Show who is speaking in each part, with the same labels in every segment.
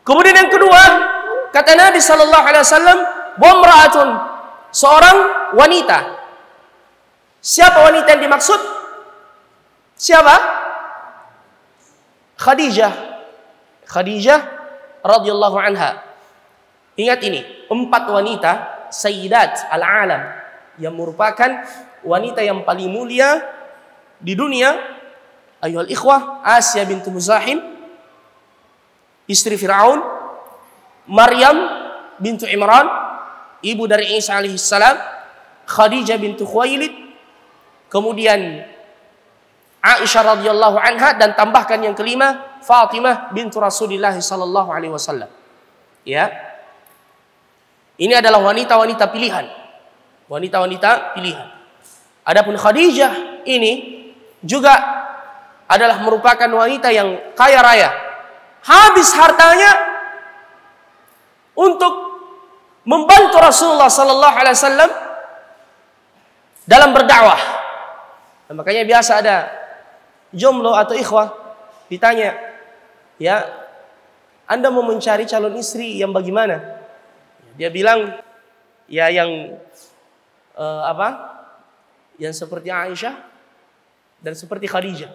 Speaker 1: Kemudian yang kedua, kata Nabi sallallahu alaihi wasallam, "Wamra'atun", seorang wanita. Siapa wanita yang dimaksud? Siapa? Khadijah. Khadijah radhiyallahu anha. Ingat ini, 4 wanita sayyidat al-alam yang merupakan wanita yang paling mulia di dunia. Ayuhal ikhwah, Asya bintu Muzahim, istri Fir'aun, Maryam bintu Imran, ibu dari Isa alaihissalam, Khadijah bintu Khuwailid, kemudian Aisyah radhiyallahu anha, dan tambahkan yang kelima, Fatimah bintu Rasulullah sallallahu alaihi wasallam. Ya. Ini adalah wanita-wanita pilihan. Wanita-wanita pilihan. Adapun Khadijah ini juga adalah merupakan wanita yang kaya raya. Habis hartanya untuk membantu Rasulullah sallallahu alaihi wasallam dalam berdakwah. Dan makanya biasa ada jomblo atau ikhwah ditanya, "Ya, Anda mau mencari calon istri yang bagaimana?" Dia bilang, "Ya yang yang seperti Aisyah dan seperti Khadijah."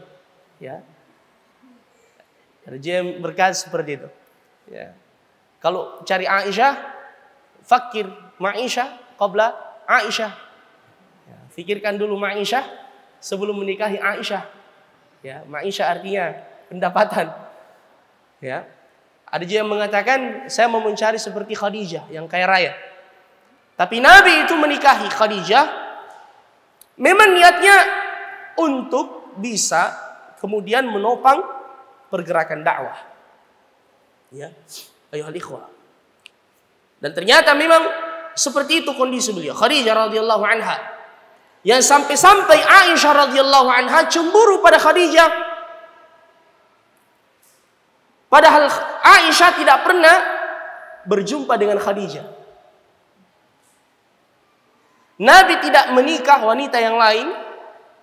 Speaker 1: Ya. Dia berkata seperti itu. Ya. Kalau cari Aisyah, fakir Ma'isha qabla Aisyah. Ya, fikirkan dulu Ma'isha sebelum menikahi Aisyah. Ya, Ma'isha artinya pendapatan. Ya. Ada juga yang mengatakan, saya mau mencari seperti Khadijah yang kaya raya. Tapi Nabi itu menikahi Khadijah memang niatnya untuk bisa kemudian menopang pergerakan dakwah. Ya, ayuhal ikhwah. Dan ternyata memang seperti itu kondisi beliau, Khadijah radhiyallahu anha. Yang sampai-sampai Aisyah radhiyallahu anha cemburu pada Khadijah. Padahal Aisyah tidak pernah berjumpa dengan Khadijah. Nabi tidak menikah wanita yang lain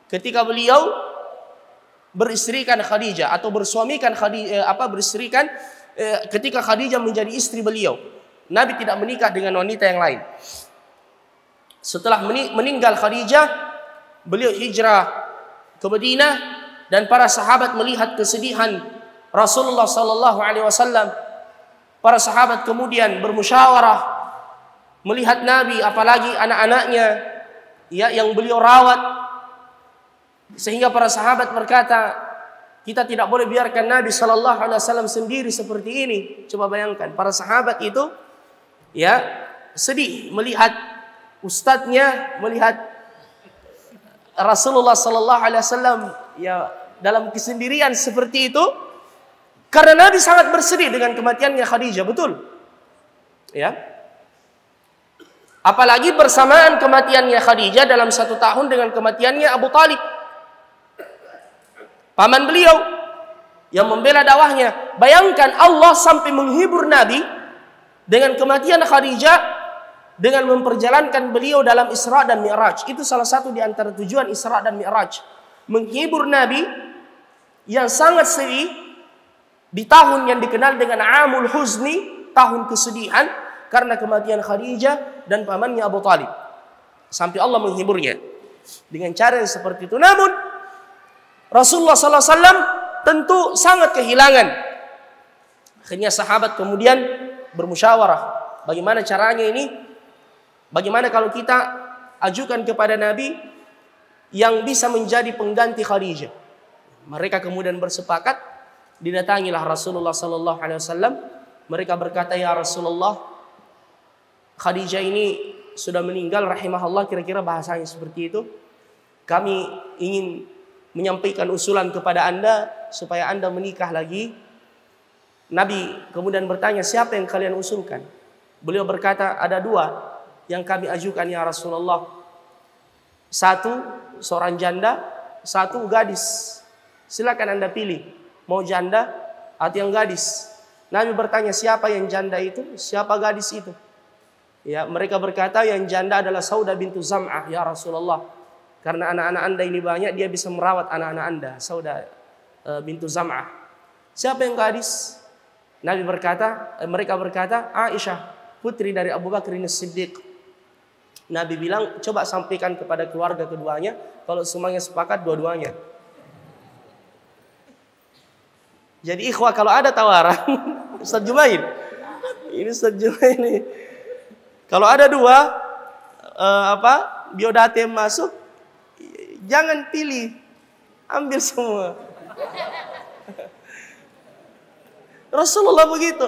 Speaker 1: ketika beliau beristrikan Khadijah atau bersuamikan beristrikan ketika Khadijah menjadi istri beliau. Nabi tidak menikah dengan wanita yang lain. Setelah meninggal Khadijah, beliau hijrah ke Madinah dan para sahabat melihat kesedihan Rasulullah sallallahu alaihi wasallam. Para sahabat kemudian bermusyawarah melihat Nabi, apalagi anak-anaknya ya yang beliau rawat. Sehingga para sahabat berkata, kita tidak boleh biarkan Nabi sallallahu alaihi wasallam sendiri seperti ini. Coba bayangkan, para sahabat itu ya sedih melihat ustadznya, melihat Rasulullah sallallahu alaihi wasallam ya dalam kesendirian seperti itu, karena Nabi sangat bersedih dengan kematiannya Khadijah, betul? Ya. Apalagi bersamaan kematiannya Khadijah dalam 1 tahun dengan kematiannya Abu Talib, paman beliau yang membela dakwahnya. Bayangkan Allah sampai menghibur Nabi dengan kematian Khadijah dengan memperjalankan beliau dalam Isra dan Mi'raj. Itu salah satu di antara tujuan Isra dan Mi'raj. Menghibur Nabi yang sangat sedih di tahun yang dikenal dengan Amul Huzni, tahun kesedihan karena kematian Khadijah dan pamannya Abu Talib. Sampai Allah menghiburnya dengan cara yang seperti itu. Namun Rasulullah sallallahu alaihi wasallam tentu sangat kehilangan. Akhirnya sahabat kemudian bermusyawarah, bagaimana caranya ini? Bagaimana kalau kita ajukan kepada Nabi yang bisa menjadi pengganti Khadijah? Mereka kemudian bersepakat, didatangilah Rasulullah sallallahu alaihi wasallam. Mereka berkata, "Ya Rasulullah, Khadijah ini sudah meninggal rahimahullah," kira-kira bahasanya seperti itu. "Kami ingin menyampaikan usulan kepada Anda supaya Anda menikah lagi." Nabi kemudian bertanya, "Siapa yang kalian usulkan?" Beliau berkata, "Ada 2 yang kami ajukan ya Rasulullah. 1 seorang janda, 1 gadis. Silakan Anda pilih, mau janda atau yang gadis." Nabi bertanya, "Siapa yang janda itu? Siapa gadis itu?" Ya, mereka berkata, "Yang janda adalah Saudah bintu Zam'ah ya Rasulullah. Karena anak-anak Anda ini banyak, dia bisa merawat anak-anak Anda." Saudah bintu Zam'ah. "Siapa yang gadis?" Mereka berkata, Aisyah, putri dari Abu Bakar As-Siddiq. Nabi bilang, coba sampaikan kepada keluarga keduanya, kalau semuanya sepakat dua-duanya. Jadi ikhwah, kalau ada tawaran, Ustaz Jumain, ini Ustaz Jumain ini, kalau ada dua biodata yang masuk, jangan pilih, ambil semua. Rasulullah begitu.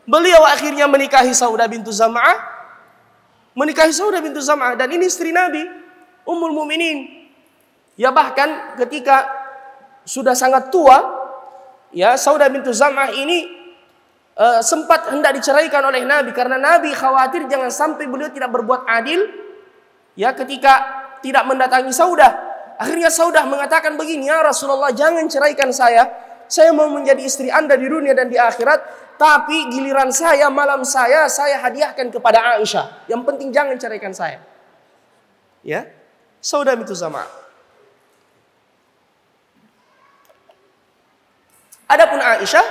Speaker 1: Beliau akhirnya menikahi Saudah bintu Zam'ah. Dan ini istri Nabi, Ummul Mukminin. Ya bahkan ketika sudah sangat tua, ya Saudah bintu Zam'ah ini sempat hendak diceraikan oleh Nabi karena Nabi khawatir jangan sampai beliau tidak berbuat adil. Ya ketika tidak mendatangi Saudah, akhirnya Saudah mengatakan begini, ya Rasulullah, jangan ceraikan saya. Saya mau menjadi istri Anda di dunia dan di akhirat, tapi giliran saya, malam saya hadiahkan kepada Aisyah. Yang penting jangan ceraikan saya. Ya, Saudah bintu Zam'ah. Adapun Aisyah,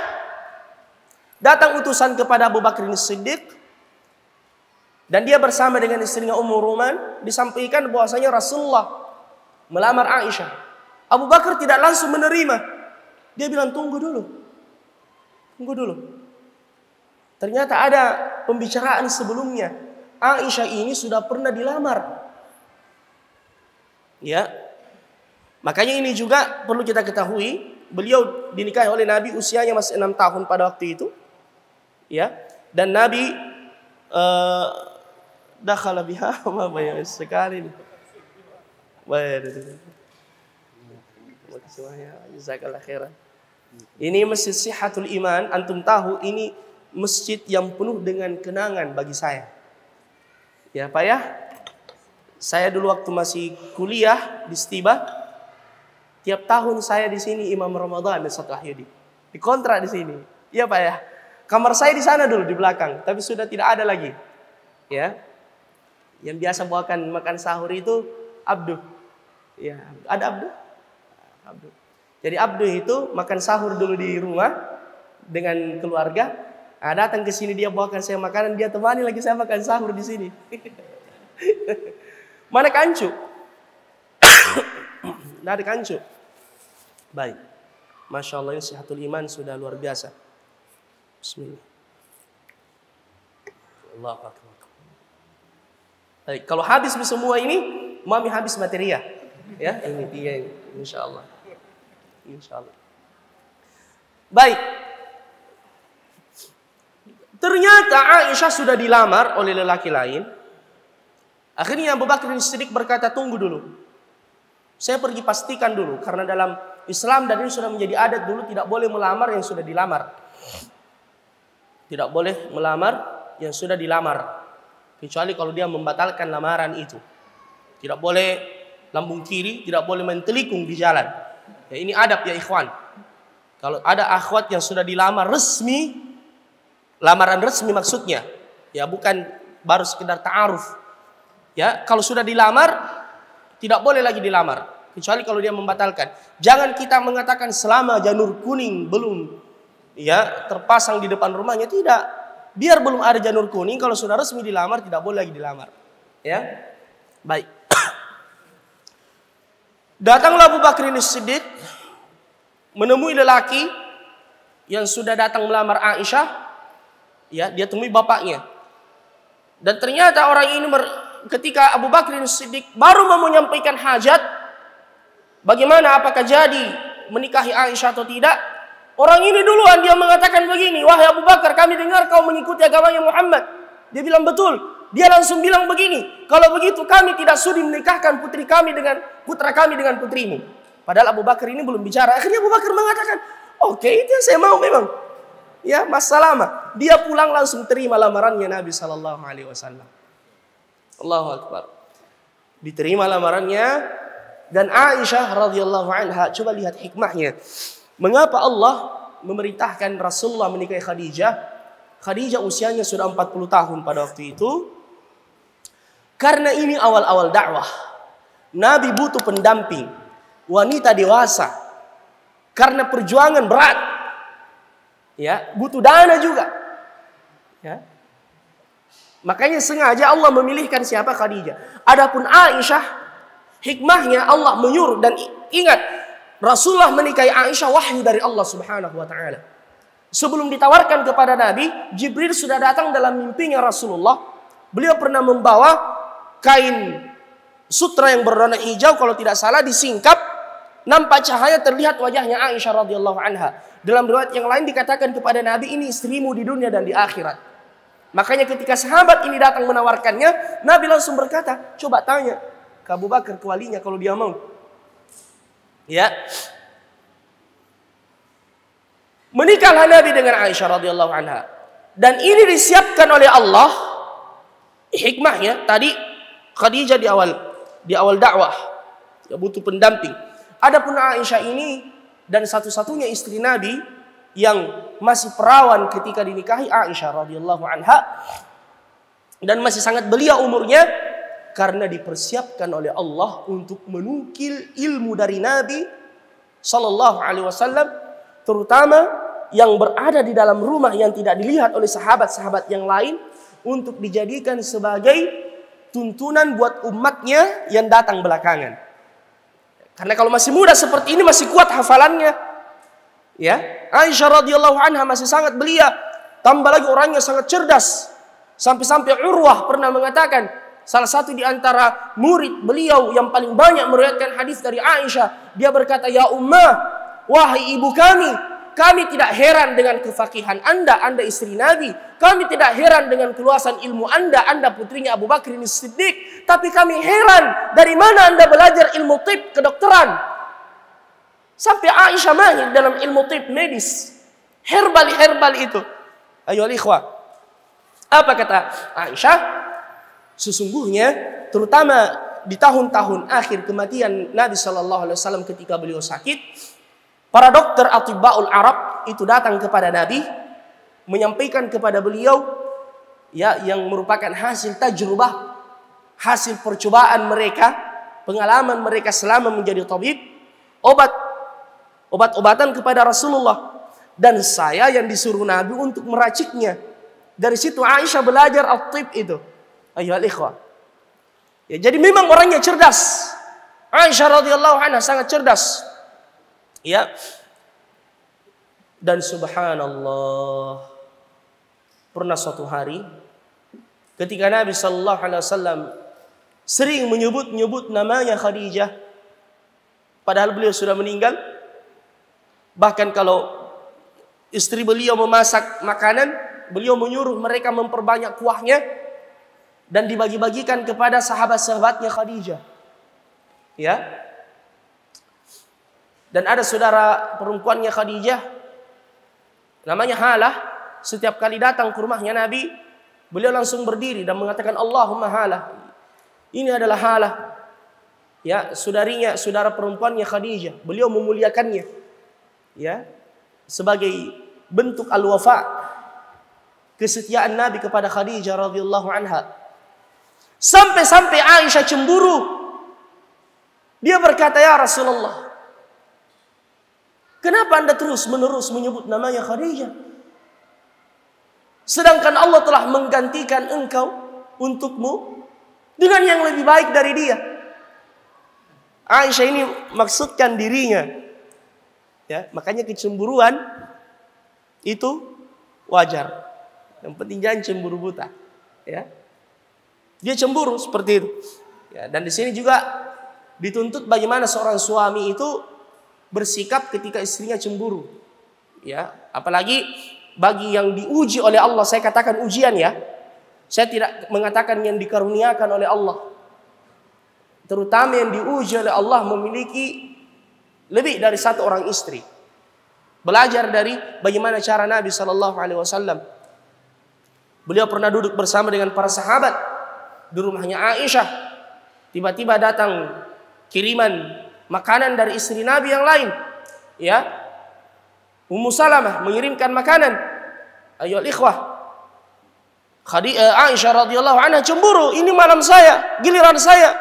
Speaker 1: datang utusan kepada Abu Bakar As-Siddiq, dan dia bersama dengan istrinya Ummu Ruman, disampaikan bahwasanya Rasulullah melamar Aisyah. Abu Bakar tidak langsung menerima. Dia bilang, tunggu dulu. Ternyata ada pembicaraan sebelumnya. Aisyah ini sudah pernah dilamar. Ya. Makanya ini juga perlu kita ketahui. Beliau dinikahi oleh Nabi usianya masih 6 tahun pada waktu itu. Ya. Dan Nabi dakhala biha, banyak sekali. Jazakallah khairan. Ini masjid Sihatul Iman. Antum tahu ini masjid yang penuh dengan kenangan bagi saya. Ya Pak ya. Saya dulu waktu masih kuliah di Stiba, tiap tahun saya di sini Imam Ramadan dan Ustaz Wahyudi. Dikontrak di sini. Iya Pak ya. Kamar saya di sana dulu di belakang, tapi sudah tidak ada lagi. Ya. Yang biasa bawakan makan sahur itu Abduh. Ya, ada Abduh? Abduh. Jadi Abduh itu makan sahur dulu di rumah dengan keluarga. Nah, datang ke sini dia bawakan saya makanan, dia temani lagi saya makan sahur di sini. Mana kancu? Tidak ada kancu. Baik. Masya Allah, ini Sihatul Iman sudah luar biasa. Bismillah. Allahu Akbar. Baik, kalau habis semua ini, mami habis materi ya. Ya, ini dia ini, insya Allah. Insya Allah. Baik. Ternyata Aisyah sudah dilamar oleh lelaki lain. Akhirnya Abu Bakar As-Siddiq berkata, tunggu dulu. Saya pergi pastikan dulu. Karena dalam Islam dan ini sudah menjadi adat dulu, tidak boleh melamar yang sudah dilamar. Tidak boleh melamar yang sudah dilamar. Kecuali kalau dia membatalkan lamaran itu. Tidak boleh lambung kiri, tidak boleh mentelikung di jalan. Ya, ini adab ya ikhwan. Kalau ada akhwat yang sudah dilamar resmi, lamaran resmi maksudnya, ya bukan baru sekedar ta'aruf. Ya, kalau sudah dilamar, tidak boleh lagi dilamar. Kecuali kalau dia membatalkan. Jangan kita mengatakan selama janur kuning belum ya terpasang di depan rumahnya, tidak. Biar belum ada janur kuning, kalau sudah resmi dilamar, tidak boleh lagi dilamar. Ya, baik. Datanglah Abu Bakar As-Siddiq menemui lelaki yang sudah datang melamar Aisyah. Ya, dia temui bapaknya. Dan ternyata orang ini ketika Abu Bakar As-Siddiq baru mau menyampaikan hajat, bagaimana apakah jadi menikahi Aisyah atau tidak? Orang ini duluan dia mengatakan begini, wahai Abu Bakar, kami dengar kau mengikuti agamanya Muhammad. Dia bilang betul. Dia langsung bilang begini, kalau begitu kami tidak sudi menikahkan putra kami dengan putrimu. Padahal Abu Bakar ini belum bicara. Akhirnya Abu Bakar mengatakan, oke, itu yang saya mau memang. Ya, masalah. Dia pulang langsung terima lamarannya Nabi Sallallahu Alaihi Wasallam. Allahu Akbar. Diterima lamarannya dan Aisyah radhiyallahu anha. Coba lihat hikmahnya. Mengapa Allah memerintahkan Rasulullah menikahi Khadijah? Khadijah usianya sudah 40 tahun pada waktu itu. Karena ini awal-awal dakwah. Nabi butuh pendamping. Wanita dewasa. Karena perjuangan berat. Ya, butuh dana juga. Ya. Makanya sengaja Allah memilihkan siapa? Khadijah. Adapun Aisyah, hikmahnya Allah menyuruh, dan ingat, Rasulullah menikahi Aisyah wahyu dari Allah Subhanahu wa taala. Sebelum ditawarkan kepada Nabi, Jibril sudah datang dalam mimpinya Rasulullah. Beliau pernah membawa kain sutra yang berwarna hijau, kalau tidak salah disingkap, nampak cahaya, terlihat wajahnya Aisyah radhiyallahu anha. Dalam riwayat yang lain dikatakan kepada Nabi, ini istrimu di dunia dan di akhirat. Makanya ketika sahabat ini datang menawarkannya, Nabi langsung berkata, coba tanya ke Abu Bakar, ke walinya, kalau dia mau. Ya. Menikahlah Nabi dengan Aisyah radhiyallahu anha. Dan ini disiapkan oleh Allah. Hikmahnya tadi Khadijah di awal dakwah, ya, butuh pendamping. Adapun Aisyah ini dan satu-satunya istri Nabi yang masih perawan ketika dinikahi, Aisyah radhiyallahu anha, dan masih sangat belia umurnya karena dipersiapkan oleh Allah untuk menukil ilmu dari Nabi sallallahu alaihi wasallam, terutama yang berada di dalam rumah yang tidak dilihat oleh sahabat-sahabat yang lain, untuk dijadikan sebagai tuntunan buat umatnya yang datang belakangan. Karena kalau masih muda seperti ini, masih kuat hafalannya. Ya, Aisyah radhiyallahu anha masih sangat belia, tambah lagi orangnya sangat cerdas. Sampai-sampai Urwah pernah mengatakan, salah satu di antara murid beliau yang paling banyak meriwayatkan hadis dari Aisyah, dia berkata, "Ya ummah, wahai ibu kami tidak heran dengan kefakihan Anda istri Nabi. Kami tidak heran dengan keluasan ilmu Anda putrinya Abu Bakar As-Siddiq. Tapi kami heran dari mana Anda belajar ilmu tib, kedokteran. Sampai Aisyah mahir dalam ilmu tib medis. Herbal itu." Ayo ikhwah. Apa kata Aisyah? Sesungguhnya terutama di tahun-tahun akhir kematian Nabi SAW ketika beliau sakit, para dokter Atibbaul Arab itu datang kepada Nabi, menyampaikan kepada beliau, ya, yang merupakan hasil tajrubah, hasil percobaan mereka, pengalaman mereka selama menjadi tabib, obat-obatan kepada Rasulullah, dan saya yang disuruh Nabi untuk meraciknya. Dari situ Aisyah belajar at-tib itu. Ayyuhal ikhwah. Ya, jadi memang orangnya cerdas. Aisyah radhiyallahu anha sangat cerdas. Ya. Dan subhanallah, pernah suatu hari ketika Nabi sallallahu alaihi wasallam sering menyebut namanya Khadijah, padahal beliau sudah meninggal. Bahkan kalau istri beliau memasak makanan, beliau menyuruh mereka memperbanyak kuahnya dan dibagi-bagikan kepada sahabat-sahabatnya Khadijah. Ya. Dan ada saudara perempuannya Khadijah, namanya Halah. Setiap kali datang ke rumahnya Nabi, beliau langsung berdiri dan mengatakan, Allahumma Halah. Ini adalah Halah, ya, saudara perempuannya Khadijah. Beliau memuliakannya, ya, sebagai bentuk al-wafa, kesetiaan Nabi kepada Khadijah radhiyallahu anha. Sampai-sampai Aisyah cemburu. Dia berkata, "Ya Rasulullah, kenapa Anda terus-menerus menyebut namanya Khadijah? Sedangkan Allah telah menggantikan engkau untukmu dengan yang lebih baik dari dia." Aisyah ini maksudkan dirinya. Ya, makanya kecemburuan itu wajar. Yang penting jangan cemburu buta. Ya. Dia cemburu seperti itu. Ya, dan di sini juga dituntut bagaimana seorang suami itu bersikap ketika istrinya cemburu. Ya, apalagi bagi yang diuji oleh Allah. Saya katakan ujian, ya. Saya tidak mengatakan yang dikaruniakan oleh Allah. Terutama yang diuji oleh Allah memiliki lebih dari satu orang istri. Belajar dari bagaimana cara Nabi SAW. Beliau pernah duduk bersama dengan para sahabat di rumahnya Aisyah. Tiba-tiba datang kiriman makanan dari istri Nabi yang lain. Ya, Ummu Salamah mengirimkan makanan. Ayyuhal ikhwah, Aisyah radhiyallahu anha cemburu. Ini malam saya, giliran saya.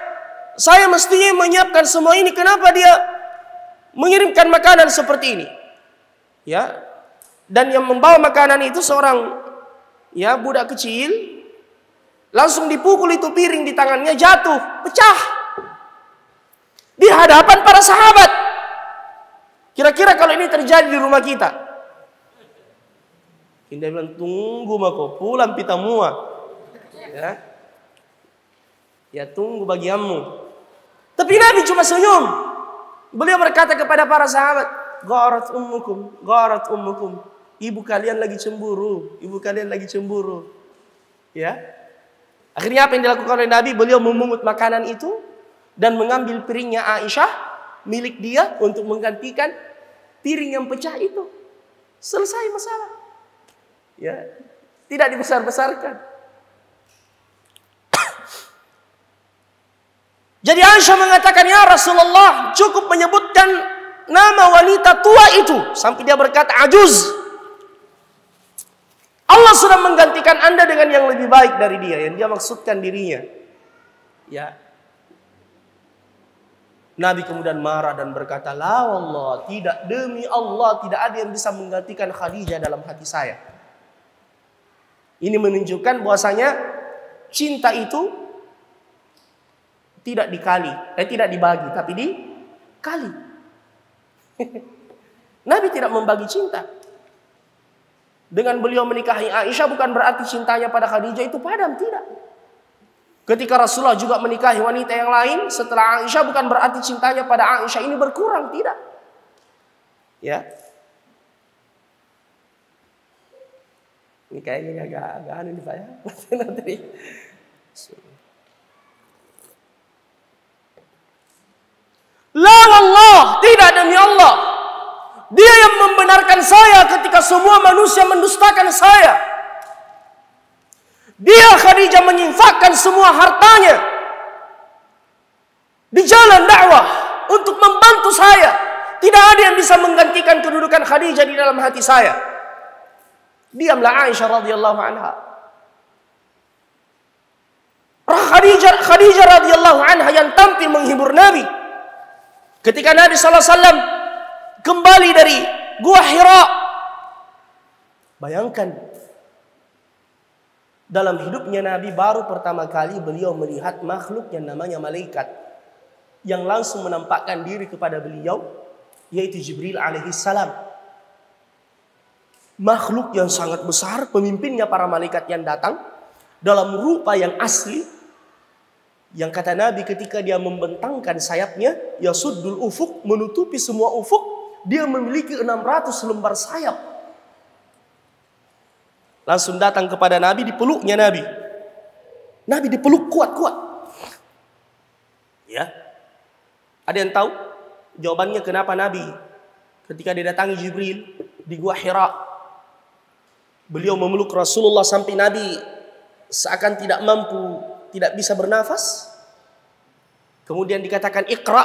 Speaker 1: Saya mestinya menyiapkan semua ini. Kenapa dia mengirimkan makanan seperti ini? Ya. Dan yang membawa makanan itu seorang budak kecil, langsung dipukul itu piring di tangannya, jatuh, pecah di hadapan para sahabat. Kira-kira kalau ini terjadi di rumah kita, kita bilang, tunggu mako pulang pita mua, ya tunggu bagianmu. Tapi Nabi cuma senyum. Beliau berkata kepada para sahabat, gharat ummukum, ibu kalian lagi cemburu, ya. Akhirnya apa yang dilakukan oleh Nabi? Beliau memungut makanan itu dan mengambil piringnya Aisyah milik dia untuk menggantikan piring yang pecah itu. Selesai masalah. Ya, tidak dibesar-besarkan. Jadi Aisyah mengatakan, ya Rasulullah, cukup menyebutkan nama wanita tua itu sampai dia berkata ajuz. Allah sudah menggantikan Anda dengan yang lebih baik dari dia, yang dia maksudkan dirinya. Ya. Nabi kemudian marah dan berkata, la wallah, tidak, demi Allah tidak ada yang bisa menggantikan Khadijah dalam hati saya. Ini menunjukkan bahwasanya cinta itu tidak tidak dibagi, tapi dikali. Nabi tidak membagi cinta. Dengan beliau menikahi Aisyah bukan berarti cintanya pada Khadijah itu padam, tidak. Ketika Rasulullah juga menikahi wanita yang lain setelah Aisyah bukan berarti cintanya pada Aisyah ini berkurang, tidak. Ya. Ini kayaknya agak aneh nih Pak ya. Nanti. La wallah, tidak, demi Allah. Dia yang membenarkan saya ketika semua manusia mendustakan saya. Dia Khadijah menyinfakkan semua hartanya di jalan dakwah untuk membantu saya. Tidak ada yang bisa menggantikan kedudukan Khadijah di dalam hati saya. Diamlah Aisyah radhiyallahu anha. Khadijah radhiyallahu anha yang tampil menghibur Nabi. Ketika Nabi SAW kembali dari Gua Hira, bayangkan dalam hidupnya Nabi baru pertama kali beliau melihat makhluk yang namanya malaikat yang langsung menampakkan diri kepada beliau, yaitu Jibril alaihissalam. Makhluk yang sangat besar, pemimpinnya para malaikat yang datang dalam rupa yang asli. Yang kata Nabi ketika dia membentangkan sayapnya, yasuddul ufuk, menutupi semua ufuk, dia memiliki 600 lembar sayap. Langsung datang kepada Nabi, dipeluknya Nabi. Nabi dipeluk kuat-kuat. Ya. Ada yang tahu jawabannya kenapa Nabi ketika didatangi Jibril di Gua Hira, beliau memeluk Rasulullah sampai Nabi seakan tidak mampu, tidak bisa bernafas. Kemudian dikatakan Iqra.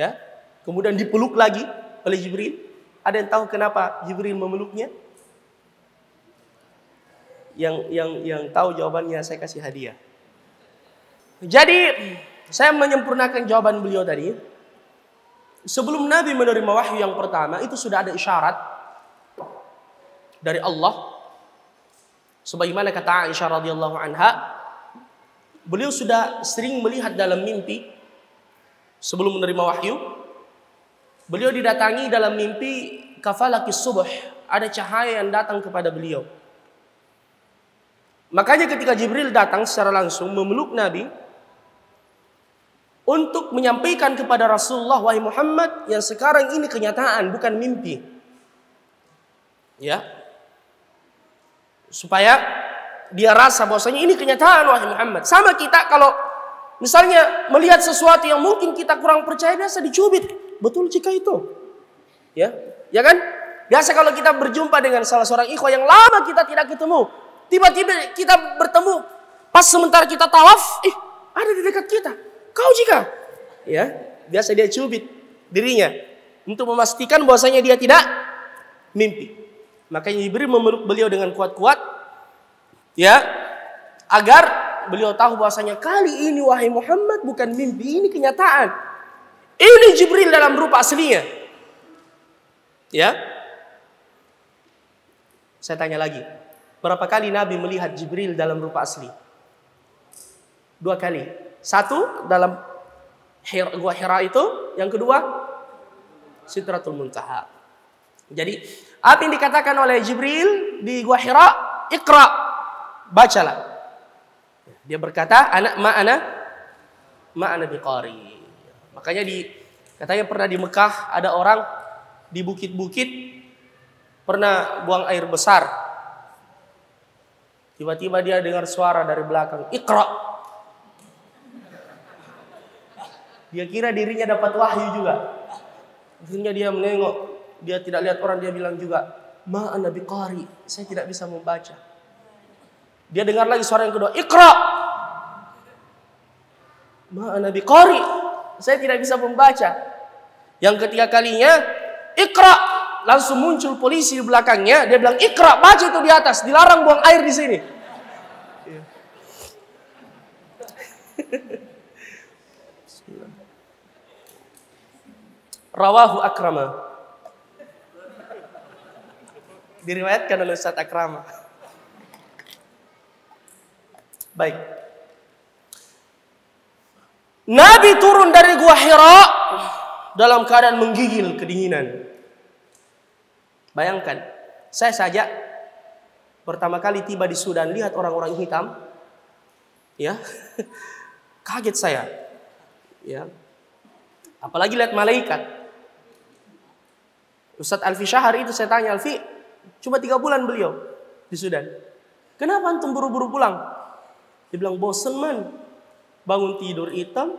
Speaker 1: Ya. Kemudian dipeluk lagi oleh Jibril. Ada yang tahu kenapa Jibril memeluknya? Yang tahu jawabannya saya kasih hadiah. Jadi saya menyempurnakan jawaban beliau tadi. Sebelum Nabi menerima wahyu yang pertama, itu sudah ada isyarat dari Allah. Sebagaimana kata Aisyah radhiyallahu anha, beliau sudah sering melihat dalam mimpi sebelum menerima wahyu. Beliau didatangi dalam mimpi kafalakis subuh, ada cahaya yang datang kepada beliau. Makanya ketika Jibril datang secara langsung memeluk Nabi untuk menyampaikan kepada Rasulullah, wahai Muhammad, yang sekarang ini kenyataan, bukan mimpi. Ya. Supaya dia rasa bahwasanya ini kenyataan, wahai Muhammad. Sama kita kalau misalnya melihat sesuatu yang mungkin kita kurang percaya, biasa dicubit. Betul jika itu. Ya. Ya kan? Biasa kalau kita berjumpa dengan salah seorang ikhwah yang lama kita tidak ketemu, tiba-tiba kita bertemu, pas sementara kita tawaf, ada di dekat kita. Kau jika, ya, biasa dia cubit dirinya untuk memastikan bahwasanya dia tidak mimpi. Makanya Jibril memeluk beliau dengan kuat-kuat, ya, agar beliau tahu bahwasanya kali ini wahai Muhammad bukan mimpi, ini kenyataan. Ini Jibril dalam rupa aslinya. Ya. Saya tanya lagi, berapa kali Nabi melihat Jibril dalam rupa asli? 2 kali. 1 dalam Gua Hira itu, yang kedua Sidratul Muntaha. Jadi apa yang dikatakan oleh Jibril di Gua Hira, Iqra, bacalah. Dia berkata, ma'ana biqari. Makanya katanya pernah di Mekah ada orang di bukit-bukit pernah buang air besar. Tiba-tiba dia dengar suara dari belakang, Iqra. Dia kira dirinya dapat wahyu juga. Akhirnya dia menengok, dia tidak lihat orang, dia bilang juga, ma'ana biqari, saya tidak bisa membaca. Dia dengar lagi suara yang kedua, Iqra. Ma'ana biqari, saya tidak bisa membaca. Yang ketiga kalinya, Iqra. Langsung muncul polisi di belakangnya, dia bilang, Iqra, baca itu di atas, dilarang buang air di sini. Rawahu Akrama. Diriwayatkan oleh Ustaz Akrama. Baik. Nabi turun dari Gua Hira dalam keadaan menggigil kedinginan. Bayangkan, saya saja pertama kali tiba di Sudan lihat orang-orang hitam, ya, kaget saya, ya. Apalagi lihat malaikat. Ustadz Alfi Syahar itu saya tanya, Alfi, cuma 3 bulan beliau di Sudan. Kenapa antum buru-buru pulang? Dia bilang, bosen man. Bangun tidur hitam,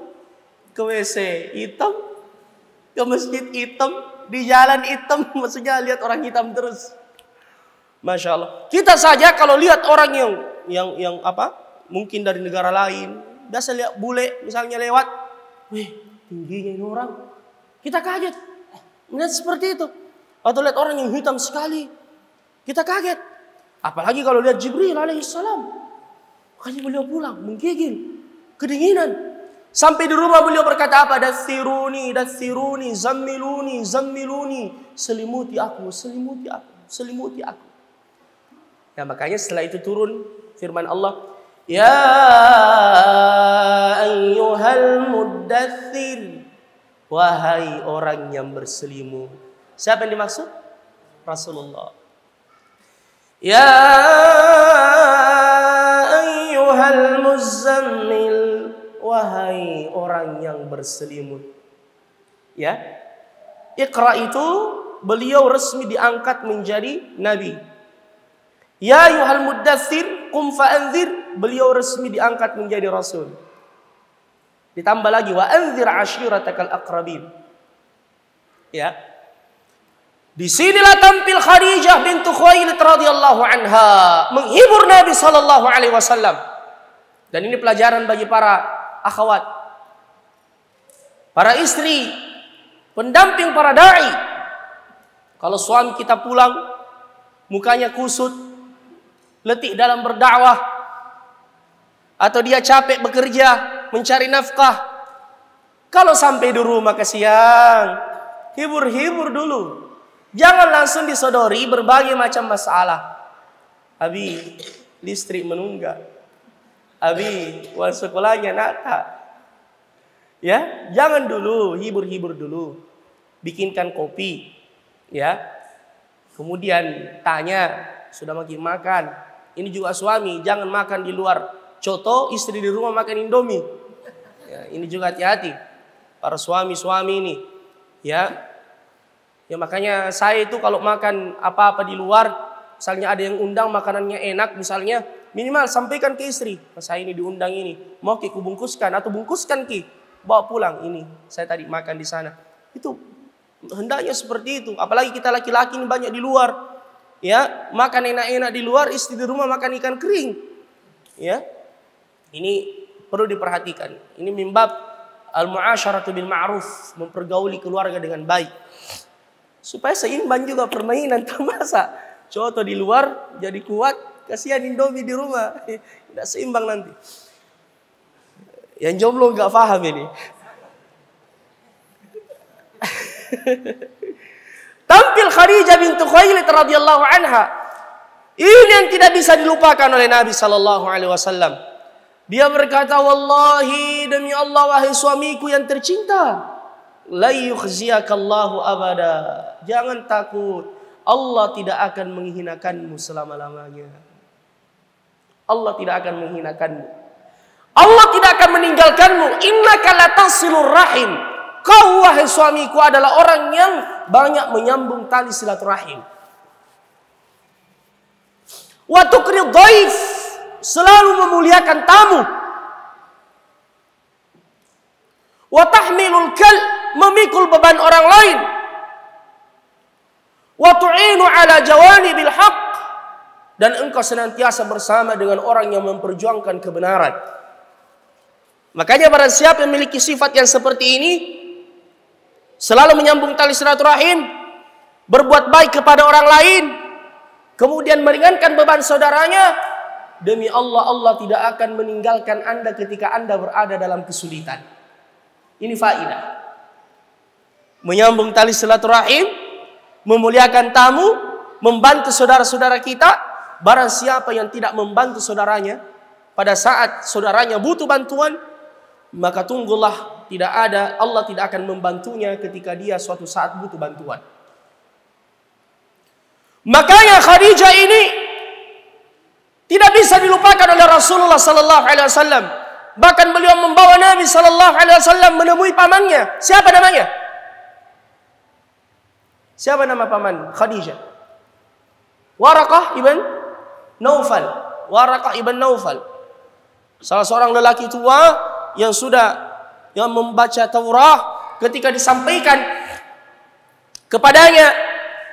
Speaker 1: ke WC hitam, ke masjid hitam, di jalan hitam. Maksudnya lihat orang hitam terus. Masya Allah. Kita saja kalau lihat orang yang apa? Mungkin dari negara lain, biasa lihat bule misalnya lewat, wih, tingginya ini orang. Kita kaget. Melihat seperti itu. Atau lihat orang yang hitam sekali, kita kaget. Apalagi kalau lihat Jibril alaihissalam. Makanya beliau pulang menggigil, kedinginan. Sampai di rumah beliau berkata apa? Dathiruni, zammiluni, selimuti aku, selimuti aku. Ya, makanya setelah itu turun firman Allah, ya ayyuhal muddathir, wahai orang yang berselimut. Siapa yang dimaksud? Rasulullah. Ya ayyuhal muzammil, wahai orang yang berselimut. Ya. Iqra itu beliau resmi diangkat menjadi nabi. Ya ayyuhal muddathir, qum fa'anzir, beliau resmi diangkat menjadi rasul. Ditambah lagi wa anzir ashiratakal aqrabin. Ya. Di sinilah tampil Khadijah bintu Khuwailid radhiyallahu anha menghibur Nabi sallallahu alaihi wasallam. Dan ini pelajaran bagi para akhwat, para istri, pendamping para dai. Kalau suami kita pulang mukanya kusut, letih dalam berdakwah, atau dia capek bekerja mencari nafkah, kalau sampai di rumah kesian, hibur-hibur dulu. Jangan langsung disodori berbagai macam masalah. Abi, listrik menunggak. Abi, uang sekolahnya nata. Ya, jangan dulu, hibur-hibur dulu. Bikinkan kopi. Ya. Kemudian tanya, sudah makan? Ini juga suami, jangan makan di luar. Contoh, istri di rumah makan Indomie. Ya, ini juga hati-hati. Para suami-suami ini. Ya. Ya makanya saya itu kalau makan apa-apa di luar, misalnya ada yang undang makanannya enak misalnya, minimal sampaikan ke istri, saya ini diundang ini, mau ki kubungkuskan atau bungkuskan ki, bawa pulang ini, saya tadi makan di sana. Itu hendaknya seperti itu. Apalagi kita laki-laki ini banyak di luar, ya makan enak-enak di luar, istri di rumah makan ikan kering, ya ini perlu diperhatikan. Ini mimbab al-mu'asyaratu bil ma'ruf, mempergauli keluarga dengan baik. Supaya seimbang juga permainan masa contoh di luar jadi kuat, kasihan Indomie di rumah, tidak seimbang nanti. Yang jomblo nggak paham ini. Tampil Khadijah bintu Khuwailid radhiyallahu anha Ini yang tidak bisa dilupakan oleh Nabi sallallahu alaihi wasallam. Dia berkata, "Wallahi, demi Allah wahai suamiku yang tercinta, la yukhziyakallahu abada." Jangan takut, Allah tidak akan menghinakanmu selama-lamanya. Allah tidak akan menghinakanmu. Allah tidak akan meninggalkanmu. Innaka latasilur rahim. Kau wahai suamiku adalah orang yang banyak menyambung tali silaturahim. Wa tuqrid dhaif, selalu memuliakan tamu. Wa tahmilul kal, memikul beban orang lain. Wa tu'inu ala jawanibil haqq, dan engkau senantiasa bersama dengan orang yang memperjuangkan kebenaran. Makanya barang siapa yang memiliki sifat yang seperti ini, selalu menyambung tali silaturahim, berbuat baik kepada orang lain, kemudian meringankan beban saudaranya, demi Allah, Allah tidak akan meninggalkan Anda ketika Anda berada dalam kesulitan. Ini faidah. Menyambung tali silaturahim, memuliakan tamu, membantu saudara-saudara kita. Barang siapa yang tidak membantu saudaranya pada saat saudaranya butuh bantuan, maka tunggulah, tidak ada, Allah tidak akan membantunya ketika dia suatu saat butuh bantuan. Makanya Khadijah ini tidak bisa dilupakan oleh Rasulullah sallallahu alaihi wasallam. Bahkan beliau membawa Nabi sallallahu alaihi wasallam menemui pamannya. Siapa namanya? Siapa nama paman Khadijah? Waraqah ibn Naufal. Waraqah ibn Naufal. Salah seorang lelaki tua yang membaca Taurat, ketika disampaikan kepadanya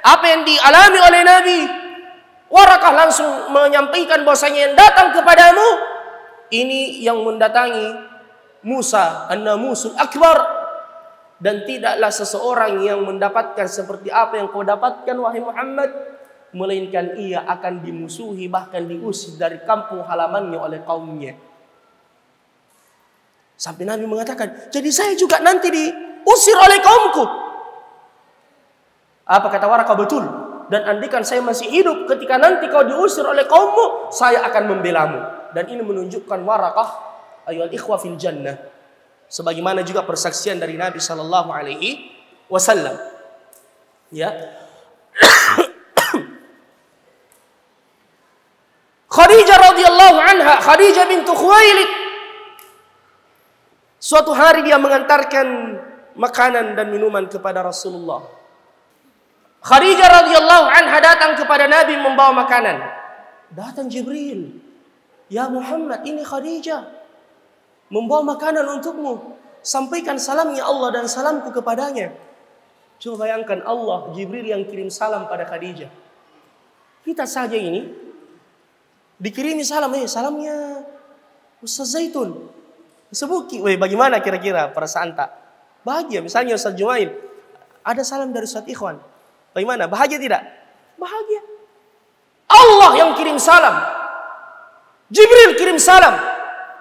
Speaker 1: apa yang dialami oleh Nabi, Waraqah langsung menyampaikan bahwasanya yang datang kepadamu ini yang mendatangi Musa, an-namusul akbar, dan tidaklah seseorang yang mendapatkan seperti apa yang kau dapatkan wahai Muhammad, melainkan ia akan dimusuhi, bahkan diusir dari kampung halamannya oleh kaumnya. Sampai Nabi mengatakan, jadi saya juga nanti diusir oleh kaumku. Apa kata Waraqah? Betul. Dan andikan saya masih hidup ketika nanti kau diusir oleh kaummu, saya akan membelamu. Dan ini menunjukkan Waraqah ayyuhal ikhwa fil jannah, sebagaimana juga persaksian dari Nabi sallallahu alaihi wasallam. Ya. Khadijah radhiyallahu anha, Khadijah bintu Khuwailid, suatu hari dia mengantarkan makanan dan minuman kepada Rasulullah. Khadijah radhiyallahu anha datang kepada Nabi membawa makanan. Datang Jibril, "Ya Muhammad, ini Khadijah membawa makanan untukmu. Sampaikan salamnya Allah dan salamku kepadanya." Coba bayangkan, Allah, Jibril yang kirim salam pada Khadijah. Kita saja ini dikirimi salam, salamnya Ustaz Zaitun. Sebuki, bagaimana kira-kira perasaan tak? Bahagia. Misalnya Ustaz Jumail, ada salam dari Ustaz Ikhwan. Bagaimana? Bahagia tidak? Bahagia. Allah yang kirim salam. Jibril kirim salam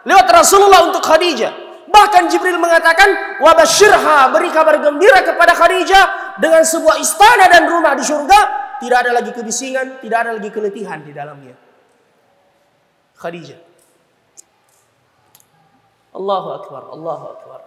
Speaker 1: lewat Rasulullah untuk Khadijah. Bahkan Jibril mengatakan, "Wa basyirha", beri kabar gembira kepada Khadijah dengan sebuah istana dan rumah di surga. Tidak ada lagi kebisingan, tidak ada lagi keletihan di dalamnya. Khadijah. Allahu Akbar, Allahu Akbar.